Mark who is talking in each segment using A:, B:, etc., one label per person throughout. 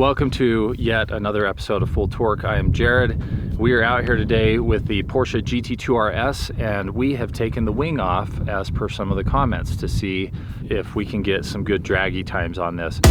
A: Welcome to yet another episode of Full Torque. I am Jared. We are out here today with the Porsche GT2RS, and we have taken the wing off as per some of the comments to see if we can get some good draggy times on this.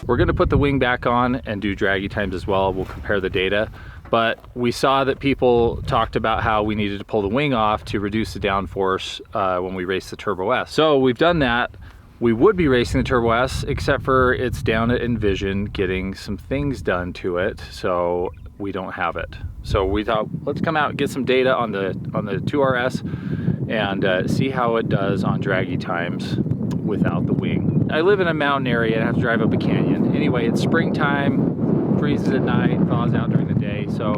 A: We're going to put the wing back on and do draggy times as well. We'll compare the data, but we saw that people talked about how we needed to pull the wing off to reduce the downforce when we race the Turbo S. So we've done that. We would be racing the Turbo S, except for it's down at Envision getting some things done to it, so we don't have it. So we thought, let's come out and get some data on the 2RS and see how it does on draggy times without the wing. I live in a mountain area and I have to drive up a canyon. Anyway, it's springtime, freezes at night, thaws out during the day, so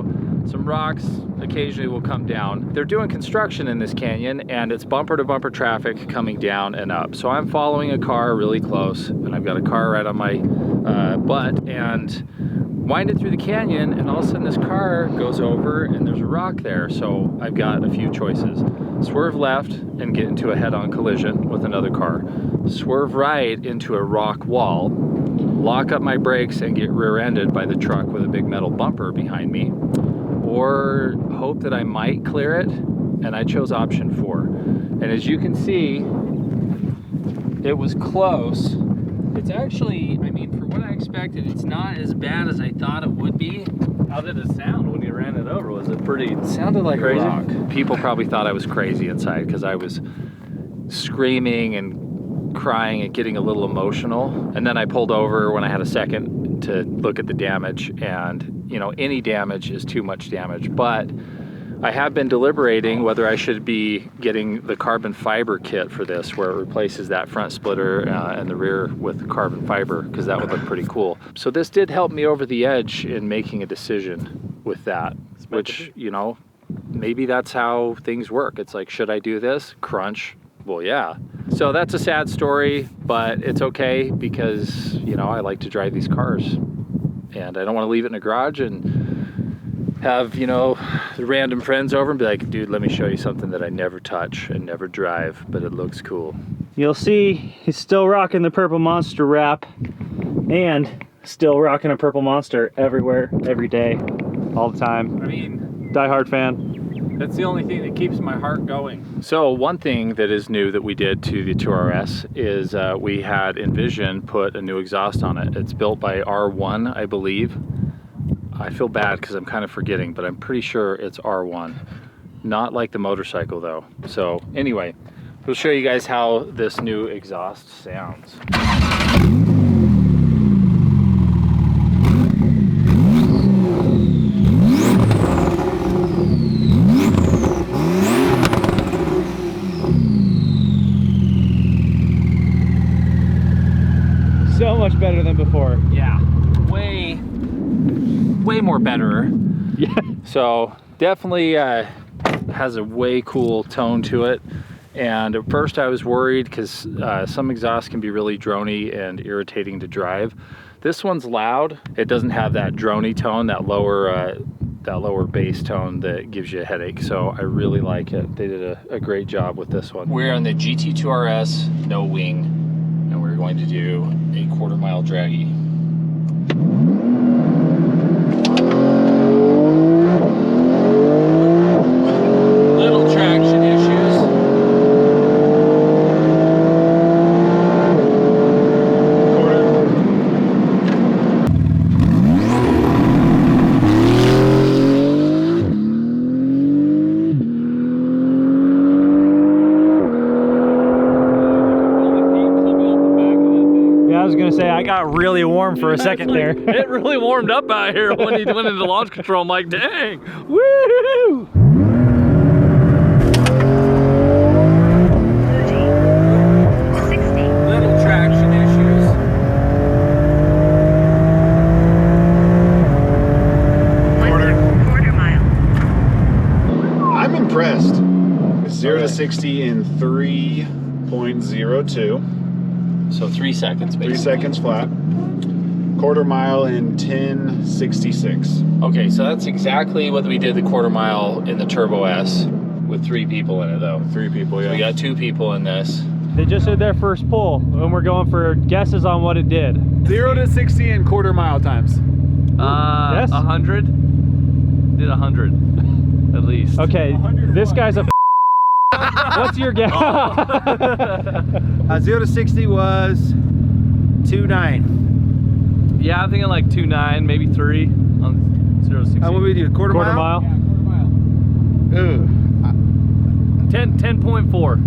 A: some rocks occasionally will come down. They're doing construction in this canyon and it's bumper to bumper traffic coming down and up. So I'm following a car really close and I've got a car right on my butt and winded through the canyon, and all of a sudden this car goes over and there's a rock there. So I've got a few choices. Swerve left and get into a head-on collision with another car. Swerve right into a rock wall, lock up my brakes and get rear-ended by the truck with a big metal bumper behind me, or hope that I might clear it, and I chose option 4. And as you can see, it was close. It's actually, I mean, for what I expected, it's not as bad as I thought it would be.
B: How did it sound when you ran it over? Was it pretty?
A: It sounded like
B: crazy?
A: a rock. People probably thought I was crazy inside because I was screaming and crying and getting a little emotional. And then I pulled over when I had a second to look at the damage, and you know, any damage is too much damage. But I have been deliberating whether I should be getting the carbon fiber kit for this, where it replaces that front splitter and the rear with carbon fiber, because that would look pretty cool. So this did help me over the edge in making a decision with that, which, you know, maybe that's how things work. It's like, should I do this? Crunch. Well, yeah. So that's a sad story, but it's okay because, you know, I like to drive these cars and I don't want to leave it in a garage and have, you know, random friends over and be like, dude, let me show you something that I never touch and never drive, but it looks cool.
B: You'll see he's still rocking the Purple Monster wrap and still rocking a Purple Monster everywhere, every day, all the time.
A: I mean,
B: die-hard fan.
A: That's the only thing that keeps my heart going. So one thing that is new that we did to the 2RS is we had Envision put a new exhaust on it. It's built by R1, I believe. I feel bad because I'm kind of forgetting, but I'm pretty sure it's R1. Not like the motorcycle though. So anyway, we'll show you guys how this new exhaust sounds.
B: So much better than before.
A: Yeah, way more better.
B: Yeah.
A: So definitely has a way cool tone to it. And at first I was worried because some exhausts can be really drony and irritating to drive. This one's loud. It doesn't have that drony tone, that lower bass tone that gives you a headache. So I really like it. They did a great job with this one. We're on the GT2RS, no wing, and we're going to do a 1/4 mile draggy. Little traction issues.
B: Yeah, I was gonna say, I got really warm for a second there.
C: It really warmed up out here when he went into launch control. I'm like, dang, woo!
A: Little traction issues.
D: Quarter mile. 60 in 3.02.
A: So 3 seconds, basically.
D: 3 seconds flat. Quarter mile in 10.66.
A: Okay, so that's exactly what we did the quarter mile in the Turbo S with 3 people in it, though.
D: 3 people, yeah.
A: So we got 2 people in this.
B: They just did their first pull, and we're going for guesses on what it did.
D: 0 to 60 in quarter mile times.
B: Yes?
C: 100. Did 100 at least.
B: Okay, this guy's a What's your guess?
E: 0 to 60 was 2.9.
C: Yeah, I'm thinking like 2.9, maybe 3 on 0 to 60.
E: What we do? Quarter
B: Quarter mile?
E: Yeah, quarter mile. Ooh.
C: 10.4.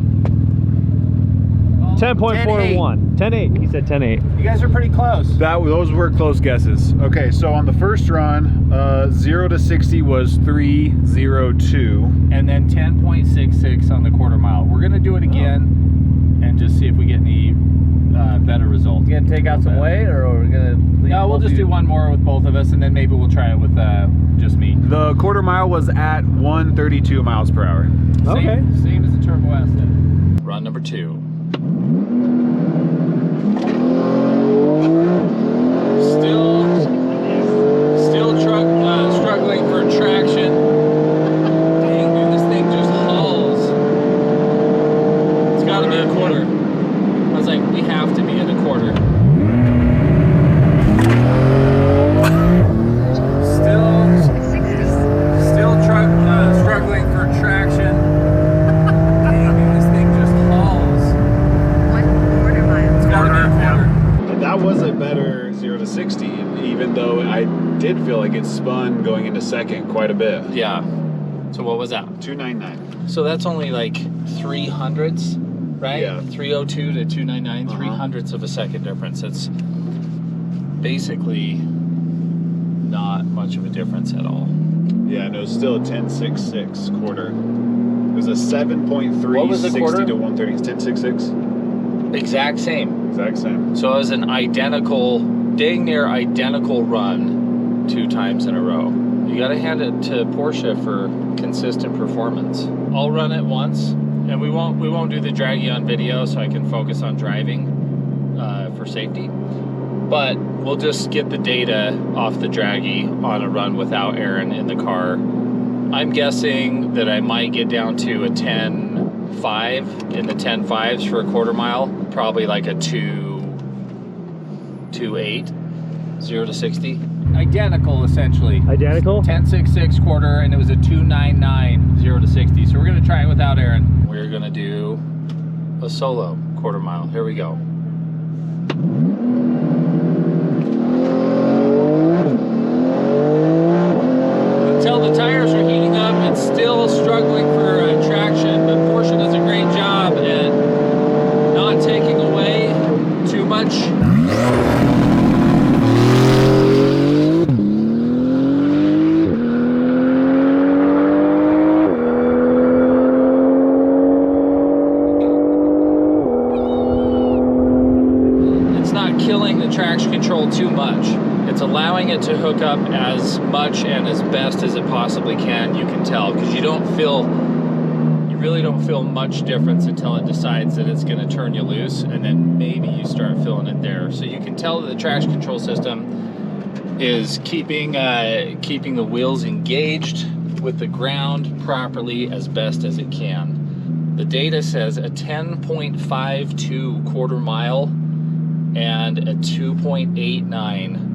B: 10.41. 10.8. He said 10.8.
E: You guys are pretty close.
D: Those were close guesses. Okay, so on the first run, 0 to 60 was 3.02.
A: And then 10.66 on the quarter mile. We're gonna do it again and just see if we get any better results.
C: You gonna take out some weight, or are we gonna leave?
A: No, we'll just do one more with both of us, and then maybe we'll try it with just me.
D: The quarter mile was at 132 miles per hour.
B: Okay.
A: Same as the Turbo S then. Run number 2. Still struggling for traction. Dang, dude, this thing just hauls. It's gotta be a quarter. I was like, we have to be in a quarter. Still struggling for traction. Dang, dude, this thing just hauls.
F: 1/4 mile.
A: It's gotta be a quarter.
D: That was a better 0 to 60, even though I did feel like it spun going into second quite a bit.
A: Yeah. So what was that?
D: 2.99.
A: So that's only like 300ths, right?
D: Yeah.
A: 302 to 299, 300ths of a second difference. It's basically not much of a difference at all.
D: Yeah, no, still a 10.66 quarter. It was a 7.3,
A: What was the
D: 60
A: quarter?
D: to 130. 10.66.
A: Exact same.
D: Exact same.
A: So it was an identical, dang near identical run 2 times in a row. You gotta hand it to Porsche for consistent performance. I'll run it once, and we won't do the Draggy on video, so I can focus on driving for safety. But we'll just get the data off the Draggy on a run without Aaron in the car. I'm guessing that I might get down to a 10.5 in the 10.5s for a quarter mile. Probably like a 2.8, 0 to 60. Identical, essentially.
B: Identical?
A: 10.66 quarter, and it was a 2.99, 0 to 60. So we're gonna try it without Aaron. We're gonna do a solo quarter mile. Here we go. Until the tires are heating up, it's still struggling for traction, but Porsche does a great job at not taking away too much. It's not killing the traction control too much. It's allowing it to hook up as much and as best as it possibly can. You can tell, because you really don't feel much difference until it decides that it's going to turn you loose, and then maybe you start feeling it there. So you can tell that the traction control system is keeping the wheels engaged with the ground properly as best as it can. The data says a 10.52 quarter mile and a 2.89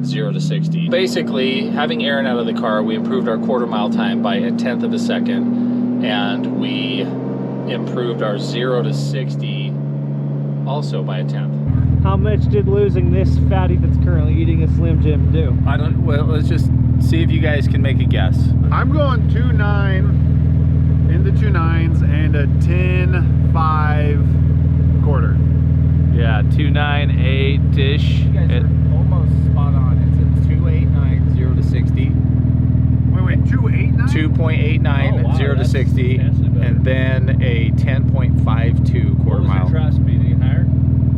A: 0 to 60. Basically, having Aaron out of the car, we improved our quarter mile time by 1/10 of a second, and we improved our 0 to 60 also by 1/10.
B: How much did losing this fatty that's currently eating a Slim Jim do?
A: Well, let's just see if you guys can make a guess.
D: I'm going 2.9 in the 2.9s and a 10.5 quarter.
C: Yeah, 2.98-ish.
A: You guys are almost spot on. It's a 2.89 0 to 60.
D: Wait, 2.89?
A: 2.89
C: Oh, wow,
A: 0 to
C: that's
A: 60,
C: substantially better.
A: and then a 10.52 quarter mile.
C: Top speed any higher?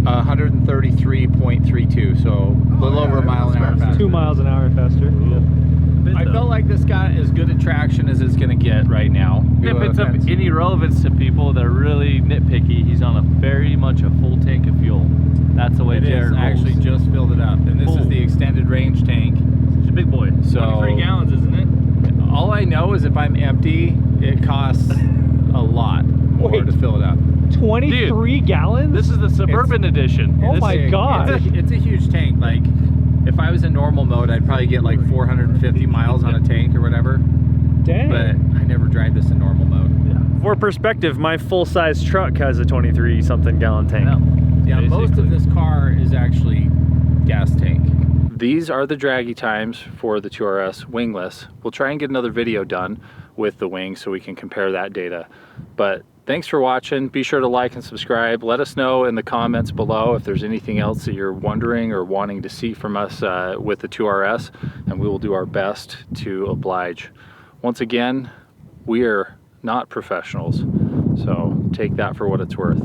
A: 133.32, so a little over a mile an hour faster.
B: 2 miles an hour faster.
C: bit.
A: I
C: though.
A: felt like this got as good a traction as it's going to get right now.
C: If it's of any relevance to people that are really nitpicky, he's on a very much a full tank of fuel. That's the way
A: It is.
C: Jared
A: I actually
C: rolls.
A: just filled it up, and this is
C: Cool.
A: the extended range tank.
C: It's a big boy.
A: So
C: 23 gallons, isn't it?
A: all I know is if I'm empty, it costs a lot more
B: Wait.
A: to fill it up.
B: 23 gallons?
C: This is the Suburban edition.
B: Oh
C: This
B: my
C: is-
B: God.
A: It's a huge tank. Like, if I was in normal mode, I'd probably get like 450 miles on a tank or whatever.
B: Dang.
A: But I never drive this in normal mode.
B: For perspective, my full-size truck has a 23-something gallon tank.
A: Yeah, most
C: Basically.
A: of this car is actually gas tank. These are the Draggy times for the 2RS wingless. We'll try and get another video done with the wing so we can compare that data. But thanks for watching. Be sure to like and subscribe. Let us know in the comments below if there's anything else that you're wondering or wanting to see from us with the 2RS, and we will do our best to oblige. Once again, we are not professionals, so take that for what it's worth.